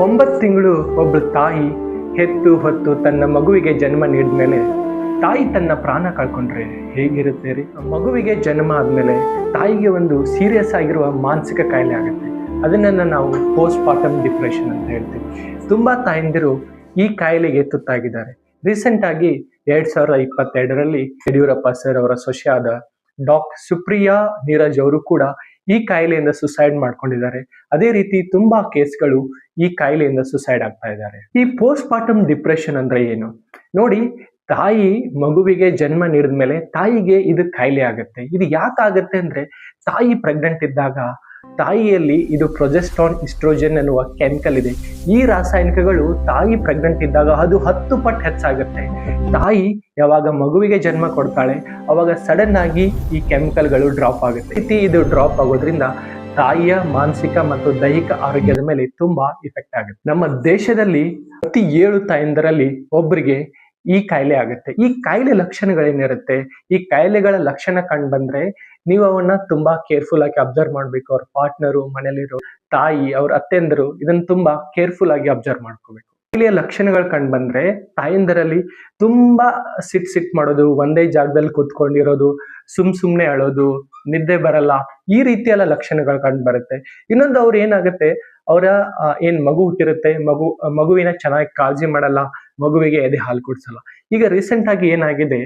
9 ತಿಂಗಳು ಒಬ್ಬಳು ತಾಯಿ ಹೆತ್ತು ಹೊತ್ತು ತನ್ನ ಮಗುವಿಗೆ ಜನ್ಮ ನೀಡಿದ ಮೇಲೆ ತಾಯಿ ತನ್ನ ಪ್ರಾಣ ಕಳ್ಕೊಂಡ್ರೆ ಹೇಗಿರುತ್ತೆ ರೀ? ಮಗುವಿಗೆ ಜನ್ಮ ಆದ್ಮೇಲೆ ತಾಯಿಗೆ ಒಂದು ಸೀರಿಯಸ್ ಆಗಿರುವ ಮಾನಸಿಕ ಕಾಯಿಲೆ ಆಗುತ್ತೆ. ಅದನ್ನ ನಾವು ಪೋಸ್ಟ್ ಪಾರ್ಟಮ್ ಡಿಪ್ರೆಷನ್ ಅಂತ ಹೇಳ್ತೀವಿ. ತುಂಬಾ ತಾಯಂದಿರು ಈ ಕಾಯಿಲೆಗೆ ತುತ್ತಾಗಿದ್ದಾರೆ. ರೀಸೆಂಟ್ ಆಗಿ 2022ರಲ್ಲಿ ಯಡಿಯೂರಪ್ಪ ಸರ್ ಅವರ ಸೊಸೆಯಾದ ಸುಪ್ರಿಯಾ ನೀರಜ್ ಅವರು ಕೂಡ ಈ ಕಾಯಿಲೆಯಿಂದ ಸುಸೈಡ್ ಮಾಡ್ಕೊಂಡಿದ್ದಾರೆ. ಅದೇ ರೀತಿ ತುಂಬಾ ಕೇಸ್ಗಳು ಈ ಕಾಯಿಲೆಯಿಂದ ಸುಸೈಡ್ ಆಗ್ತಾ ಇದ್ದಾರೆ. ಈ ಪೋಸ್ಟ್ ಪಾರ್ಟಮ್ ಡಿಪ್ರೆಷನ್ ಅಂದ್ರೆ ಏನು ನೋಡಿ? ತಾಯಿ ಮಗುವಿಗೆ ಜನ್ಮ ನೀಡಿದ ಮೇಲೆ ತಾಯಿಗೆ ಇದು ಕಾಯಿಲೆ ಆಗುತ್ತೆ. ಇದು ಯಾಕಾಗತ್ತೆ ಅಂದ್ರೆ, ತಾಯಿ ಪ್ರೆಗ್ನೆಂಟ್ ಇದ್ದಾಗ ತಾಯಿಯಲ್ಲಿ ಇದು ಪ್ರೊಜೆಸ್ಟ್ರಾನ್, ಈಸ್ಟ್ರೋಜನ್ ಅನ್ನುವ ಕೆಮಿಕಲ್ ಇದೆ. ಈ ರಾಸಾಯನಿಕಗಳು ತಾಯಿ ಪ್ರೆಗ್ನೆಂಟ್ ಇದ್ದಾಗ ಅದು 10 ಪಟ್ಟು ಹೆಚ್ಚಾಗುತ್ತೆ. ತಾಯಿ ಯಾವಾಗ ಮಗುವಿಗೆ ಜನ್ಮ ಕೊಡ್ತಾಳೆ ಅವಾಗ ಸಡನ್ ಆಗಿ ಈ ಕೆಮಿಕಲ್ಗಳು ಡ್ರಾಪ್ ಆಗುತ್ತೆ. ಇದು ಡ್ರಾಪ್ ಆಗೋದ್ರಿಂದ ತಾಯಿಯ ಮಾನಸಿಕ ಮತ್ತು ದೈಹಿಕ ಆರೋಗ್ಯದ ಮೇಲೆ ತುಂಬಾ ಇಫೆಕ್ಟ್ ಆಗುತ್ತೆ. ನಮ್ಮ ದೇಶದಲ್ಲಿ ಪ್ರತಿ 7 ತಾಯಂದರಲ್ಲಿ ಒಬ್ಬರಿಗೆ ಈ ಕಾಯಿಲೆ ಆಗುತ್ತೆ. ಈ ಕಾಯಿಲೆ ಲಕ್ಷಣಗಳೇನಿರುತ್ತೆ? ಈ ಕಾಯಿಲೆಗಳ ಲಕ್ಷಣ ಕಂಡು ಬಂದ್ರೆ ನೀವು ಅವನ್ನ ತುಂಬಾ ಕೇರ್ಫುಲ್ ಆಗಿ ಅಬ್ಸರ್ವ್ ಮಾಡ್ಬೇಕು. ಅವ್ರ ಪಾರ್ಟ್ನರು, ಮನೇಲಿರೋ ತಾಯಿ, ಅವ್ರ ಅತ್ತೆಂದರು ಇದನ್ನ ತುಂಬಾ ಕೇರ್ಫುಲ್ ಆಗಿ ಅಬ್ಸರ್ವ್ ಮಾಡ್ಕೋಬೇಕು. ಕಾಯಿಲೆಯ ಲಕ್ಷಣಗಳು ಕಂಡು ಬಂದ್ರೆ ತಾಯಂದರಲ್ಲಿ ತುಂಬಾ ಸಿಟ್ ಮಾಡೋದು, ಒಂದೇ ಜಾಗದಲ್ಲಿ ಕೂತ್ಕೊಂಡಿರೋದು, ಸುಮ್ನೆ ಅಳೋದು, ನಿದ್ದೆ ಬರಲ್ಲ, ಈ ರೀತಿಯೆಲ್ಲ ಲಕ್ಷಣಗಳು ಕಂಡು ಬರುತ್ತೆ. ಇನ್ನೊಂದು ಅವ್ರು ಏನಾಗುತ್ತೆ, ಅವರ ಏನ್ ಮಗು ಹುಟ್ಟಿರುತ್ತೆ, ಮಗುವಿನ ಚೆನ್ನಾಗಿ ಕಾಳಜಿ ಮಾಡಲ್ಲ, ಮಗುವಿಗೆ ಎದೆ ಹಾಲು ಕುಡಿಸಲ್ಲ. ಈಗ ರೀಸೆಂಟ್ ಆಗಿ ಏನಾಗಿದೆ,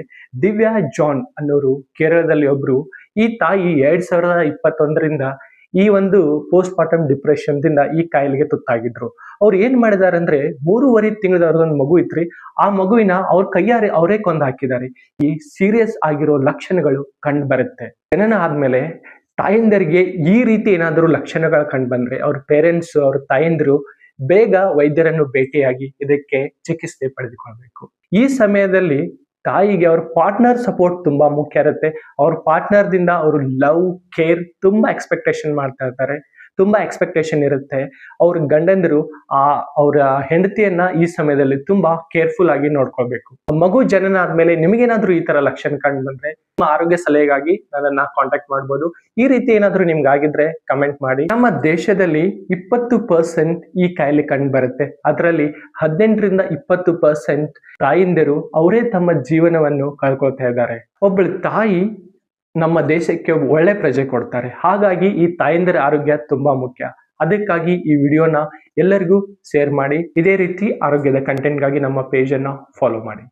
ದಿವ್ಯಾ ಜಾನ್ ಅನ್ನೋರು ಕೇರಳದಲ್ಲಿ ಒಬ್ರು, ಈ ತಾಯಿ 2021ರಿಂದ ಈ ಒಂದು ಪೋಸ್ಟ್ ಪಾರ್ಟಮ್ ಡಿಪ್ರೆಷನ್ ದಿಂದ ಈ ಕಾಯಿಲೆಗೆ ತುತ್ತಾಗಿದ್ರು. ಅವ್ರು ಏನ್ ಮಾಡಿದಾರೆ ಅಂದ್ರೆ, 3.5 ತಿಂಗಳದವ್ರದೊಂದು ಮಗು ಇತ್ರಿ, ಆ ಮಗುವಿನ ಅವ್ರ ಕೈಯಾರೆ ಅವರೇ ಕೊಂದು ಹಾಕಿದ್ದಾರೆ. ಈ ಸೀರಿಯಸ್ ಆಗಿರೋ ಲಕ್ಷಣಗಳು ಕಂಡು ಬರುತ್ತೆ. ಜನನ ಆದ್ಮೇಲೆ ತಾಯಂದರಿಗೆ ಈ ರೀತಿ ಏನಾದರೂ ಲಕ್ಷಣಗಳು ಕಂಡು ಬಂದ್ರೆ ಅವ್ರ ಪೇರೆಂಟ್ಸ್, ಅವ್ರ ತಾಯಂದಿರು ಬೇಗ ವೈದ್ಯರನ್ನು ಭೇಟಿಯಾಗಿ ಇದಕ್ಕೆ ಚಿಕಿತ್ಸೆ ಪಡೆದುಕೊಳ್ಬೇಕು. ಈ ಸಮಯದಲ್ಲಿ ತಾಯಿಗೆ ಅವ್ರ ಪಾರ್ಟ್ನರ್ ಸಪೋರ್ಟ್ ತುಂಬಾ ಮುಖ್ಯ ಇರುತ್ತೆ. ಅವ್ರ ಪಾರ್ಟ್ನರ್ ದಿಂದ ಅವರು ಲವ್, ಕೇರ್ ತುಂಬಾ ಎಕ್ಸ್ಪೆಕ್ಟೇಷನ್ ಮಾಡ್ತಾ ಇರ್ತಾರೆ. ತುಂಬಾ ಎಕ್ಸ್ಪೆಕ್ಟೇಷನ್ ಇರುತ್ತೆ. ಅವ್ರ ಗಂಡಂದಿರು ಅವರ ಹೆಂಡತಿಯನ್ನ ಈ ಸಮಯದಲ್ಲಿ ತುಂಬಾ ಕೇರ್ಫುಲ್ ಆಗಿ ನೋಡ್ಕೊಳ್ಬೇಕು. ಮಗು ಜನನ ಆದ್ಮೇಲೆ ನಿಮಗೇನಾದ್ರೂ ಈ ತರ ಲಕ್ಷಣ ಕಂಡು ಬಂದ್ರೆ ನಿಮ್ಮ ಆರೋಗ್ಯ ಸಲಹೆಗಾಗಿ ನನ್ನನ್ನ ಕಾಂಟ್ಯಾಕ್ಟ್ ಮಾಡ್ಬೋದು. ಈ ರೀತಿ ಏನಾದ್ರೂ ನಿಮ್ಗೆ ಆಗಿದ್ರೆ ಕಮೆಂಟ್ ಮಾಡಿ. ನಮ್ಮ ದೇಶದಲ್ಲಿ 20% ಈ ಕಾಯಿಲೆ ಕಂಡು ಬರುತ್ತೆ. ಅದರಲ್ಲಿ 18ರಿಂದ 20% ತಾಯಂದಿರು ಅವರೇ ತಮ್ಮ ಜೀವನವನ್ನು ಕಳ್ಕೊಳ್ತಾ ಇದ್ದಾರೆ. ಒಬ್ಬಳು ತಾಯಿ ನಮ್ಮ ದೇಶಕ್ಕೆ ಒಳ್ಳೆ ಪ್ರಜೆ ಕೊಡ್ತಾರೆ. ಹಾಗಾಗಿ ಈ ತಾಯಂದಿರ ಆರೋಗ್ಯ ತುಂಬಾ ಮುಖ್ಯ. ಅದಕ್ಕಾಗಿ ಈ ವಿಡಿಯೋನ ಎಲ್ಲರಿಗೂ ಶೇರ್ ಮಾಡಿ. ಇದೇ ರೀತಿ ಆರೋಗ್ಯದ ಕಂಟೆಂಟ್ಗಾಗಿ ನಮ್ಮ ಪೇಜ್ ಅನ್ನ ಫಾಲೋ ಮಾಡಿ.